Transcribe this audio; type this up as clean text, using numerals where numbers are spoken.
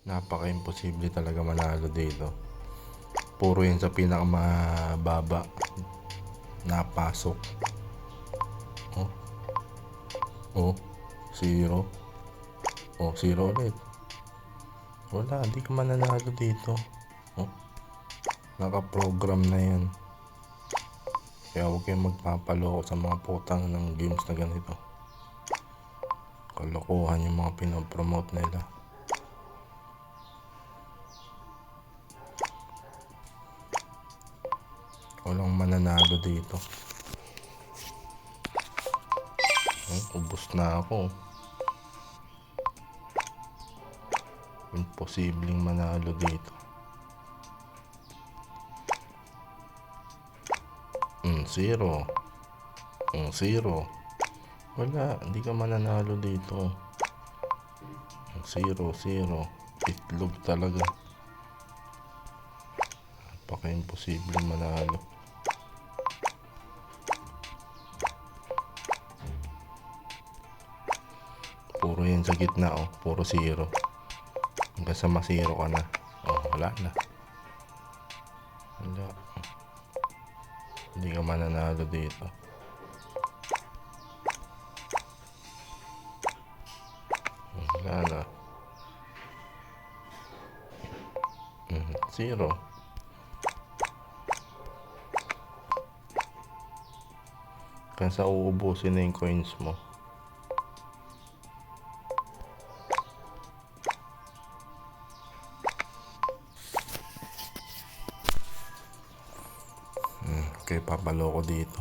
Napaka-imposible talaga manalo dito. Puro yan sa pinakamababa. Napasok. Oh. Oh. Zero. Oh, zero ulit. Wala, hindi ka mananalo dito. Oh. Naka-program na yan. Kaya huwag kayong magpapaloko sa mga putang ng games na ganito. Kalokohan yung mga pinopromote nila. Walang mananalo dito. Ubos na ako. Imposibleng manalo dito. Zero. Zero. Wala, hindi ka mananalo dito. Zero. Itlog talaga. Napaka-imposibleng manalo. Puro yan sa gitna, oh. Puro zero. Hanggang sa masiro ka na. Oh, wala na. Wala. Hindi ka mananalo dito. Wala na. Zero. Hanggang sa uubusin na yung coins mo. Okay, papaloko dito.